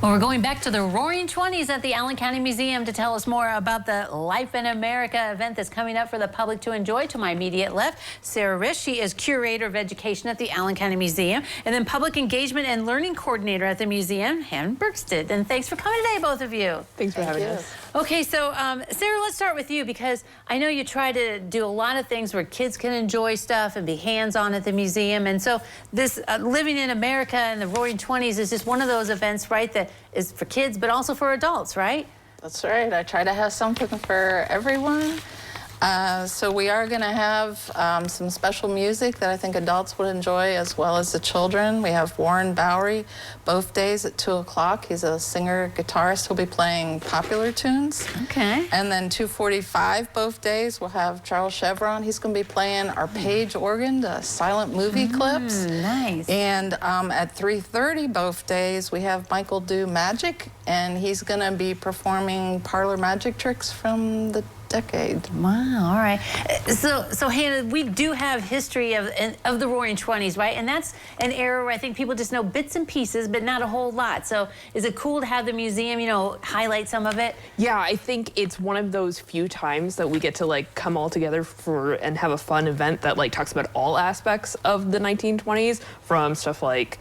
Well, we're going back to the Roaring Twenties at the Allen County Museum to tell us more about the Life in America event that's coming up for the public to enjoy. To my immediate left, Sarah Risch. She is Curator of Education at the Allen County Museum, and then Public Engagement and Learning Coordinator at the museum, Hannah Bergstedt. And thanks for coming today, both of you. Thanks for having us. Okay, so Sarah, let's start with you, because I know you try to do a lot of things where kids can enjoy stuff and be hands-on at the museum. And so this Living in America and the Roaring Twenties is just one of those events, right, that is for kids, but also for adults, right? That's right. I try to have something for everyone. So we are going to have some special music that I think adults would enjoy, as well as the children. We have Warren Bowery both days at 2 o'clock. He's a singer, guitarist. He'll be playing popular tunes. Okay. And then 2:45 both days, we'll have Charles Chevron. He's going to be playing our Page organ, the silent movie clips. Nice. And at 3:30 both days, we have Michael do magic, and he's going to be performing parlor magic tricks from the decade. Wow, all right. So Hannah, we do have history of the Roaring Twenties, right? And that's an era where I think people just know bits and pieces, but not a whole lot. So is it cool to have the museum, you know, highlight some of it? Yeah, I think it's one of those few times that we get to like come all together and have a fun event that like talks about all aspects of the 1920s, from stuff like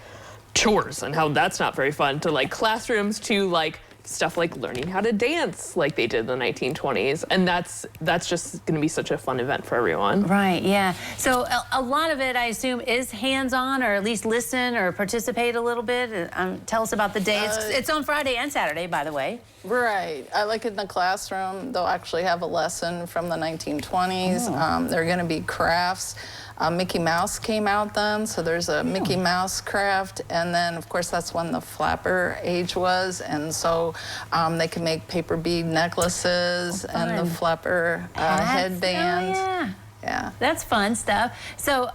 chores and how that's not very fun, to like classrooms, to like stuff like learning how to dance like they did in the 1920s. And that's just going to be such a fun event for everyone. Right, yeah. So a lot of it, I assume, is hands-on, or at least listen or participate a little bit. Tell us about the day. It's on Friday and Saturday, by the way. Right. I like in the classroom, they'll actually have a lesson from the 1920s. There are going to be crafts. Mickey Mouse came out then, so there's a Mickey Mouse craft, and then of course that's when the flapper age was, and so they can make paper bead necklaces and the flapper headband. Oh, yeah. That's fun stuff. So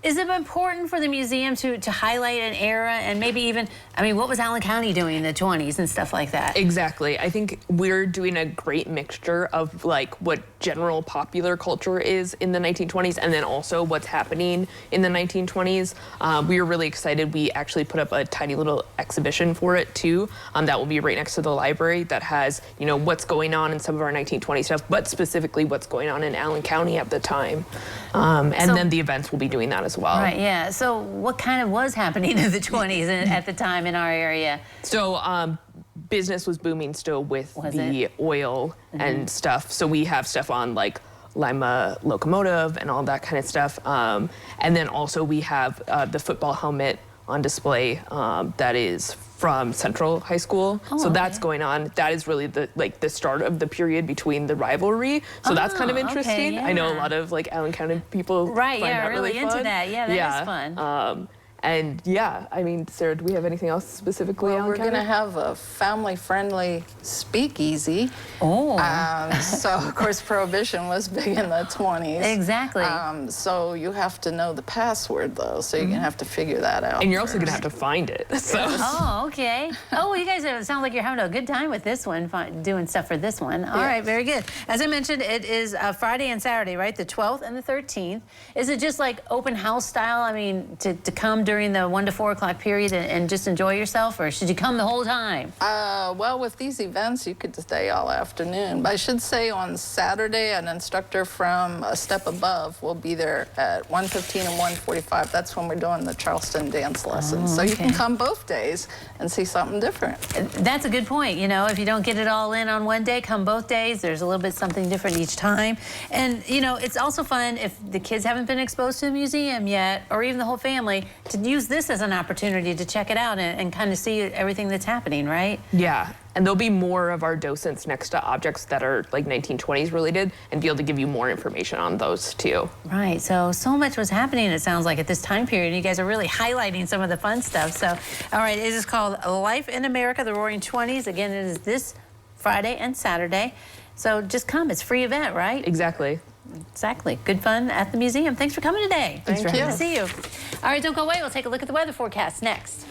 is it important for the museum to highlight an era, and maybe even, I mean, what was Allen County doing in the 20s and stuff like that? Exactly. I think we're doing a great mixture of like what general popular culture is in the 1920s, and then also what's happening in the 1920s. We were really excited. We actually put up a tiny little exhibition for it too. That will be right next to the library, that has, you know, what's going on in some of our 1920s stuff, but specifically what's going on in Allen County at the time. And then the events will be doing that as well. Right, yeah. So what kind of was happening in the 20s at the time in our area? So business was booming still with the oil and stuff. So we have stuff on like Lima Locomotive and all that kind of stuff. And then also we have the football helmet on display that is from Central High School. So that's going on. That is really the start of the period between the rivalry. So that's kind of interesting. I know a lot of like Allen County people find that really fun. into that. Yeah, that is fun. And yeah, I mean, Sarah, do we have anything else specifically? Well, we're going to have a family-friendly speakeasy. So of course Prohibition was big in the 20s. Exactly. So you have to know the password though, so you're going to have to figure that out. And you're also going to have to find it. So. Oh, okay. Oh, well, you guys sound like you're having a good time with this one, doing stuff for this one. All right, very good. As I mentioned, it is Friday and Saturday, right? The 12th and the 13th. Is it just like open house style? I mean, to come during the 1 to 4 o'clock period and just enjoy yourself, or should you come the whole time? Well, with these events, you could stay all afternoon. But I should say on Saturday, an instructor from A Step Above will be there at 1:15 and 1:45. That's when we're doing the Charleston dance lessons. So you can come both days and see something different. That's a good point. You know, if you don't get it all in on one day, come both days. There's a little bit something different each time. And, you know, it's also fun if the kids haven't been exposed to the museum yet, or even the whole family, to use this as an opportunity to check it out and kind of see everything that's happening, right? Yeah, and there'll be more of our docents next to objects that are like 1920s related, and be able to give you more information on those too. Right, so much was happening, it sounds like, at this time period. You guys are really highlighting some of the fun stuff. So, all right, it is called Life in America, the Roaring Twenties. Again, it is this Friday and Saturday. So just come, it's a free event, right? Exactly. Exactly. Good fun at the museum. Thanks for coming today. Thank you. Good to see you. All right, don't go away. We'll take a look at the weather forecast next.